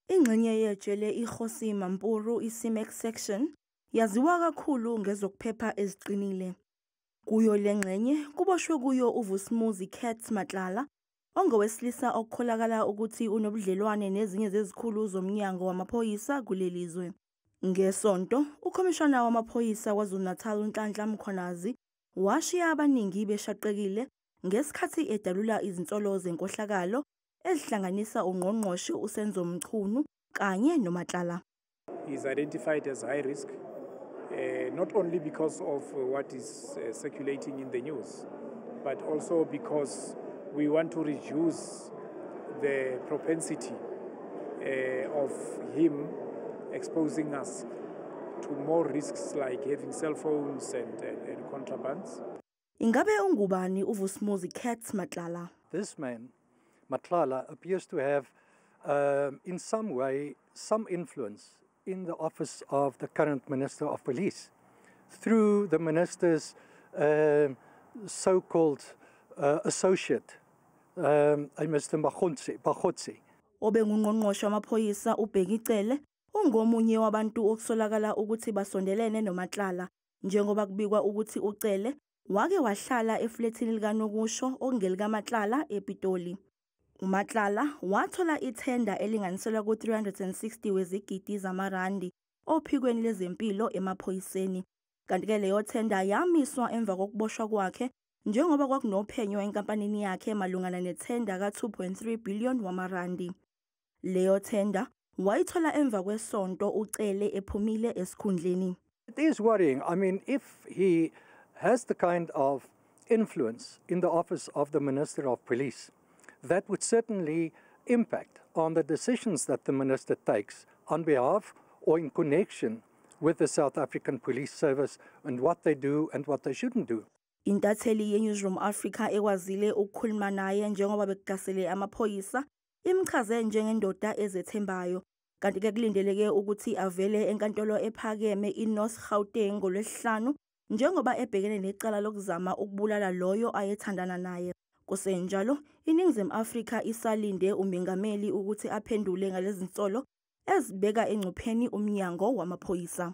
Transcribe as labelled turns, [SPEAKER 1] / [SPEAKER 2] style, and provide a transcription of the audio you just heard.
[SPEAKER 1] Ingxenye yejele iGosi Mampuru iSimex section yaziwa kakhulu ngezokuphepha eziqinile. Kuyo lengxenye kuboshwe kuyo uVusumuzi Kats Matlala, ongowesilisa okukholakala ukuthi unobudlelwane nezinye zezikhulu zomnyango wamaphoyisa kulelizwe. Ngesonto, ukhomishana wamaphoyisa KwaZulu-Natal uNhlanhla Mkhwanazi washiya abaningi beshaqekile ngesikhathi edalula izinsolo zenkohlakalo ezihlanganisa uNgqongqoshe uSenzo Mchunu kanye noMatlala.
[SPEAKER 2] He is identified as high risk, not only because of what is circulating in the news, but also because we want to reduce the propensity of him exposing us to more risks like having cell phones and contrabands.
[SPEAKER 1] Ingabe ungubani uVusumuzi Kats Matlala?
[SPEAKER 3] This man, Matlala, appears to have in some way some influence in the office of the current Minister of Police through the minister's so-called associate, Mr. Bagotsi.
[SPEAKER 1] Obengungqongqoshe wamaphoyisa uBheki Cele ungomunye wabantu okusolakala ukuthi basondelene noMatlala, njengoba kubikwa ukuthi uCele wake wahlala efletini likaNokusho okungelikaMatlala ePitoli. uMatlala wathola ithenda elinganiselwa ku-360 wezigidi zamarandi ophikweni lezempilo emaphoyiseni, kanti-ke leyo thenda yamiswa emva kokuboshwa kwakhe njengoba kwakunophenyo enkampanini yakhe malungana nethenda ka-2.3 billion wamarandi. Leyo thenda wayithola emva kwesonto uCele ephumile esikhundleni.
[SPEAKER 3] It is worrying. I mean, if he has the kind of influence in the office of the Minister of Police, that would certainly impact on the decisions that the minister takes on behalf or in connection with the South African Police Service and what they do and what they shouldn't do.
[SPEAKER 1] Intatheli yeNewsroom Africa ekwazile ukukhuluma naye njengoba bekugasele amaphoyisa imchaze njengendoda ezethembayo, kanti-ke kulindeleke ukuthi avele enkantolo ephakeme iNorth Gauteng ngoLwesihlanu njengoba ebhekene necala lokuzama ukubulala loyo ayethandana naye. Kusenjalo, iNingizimu Afrika isalinde umengameli ukuthi aphendule ngalezi nsolo ezibeka engcupheni umnyango wamaphoyisa.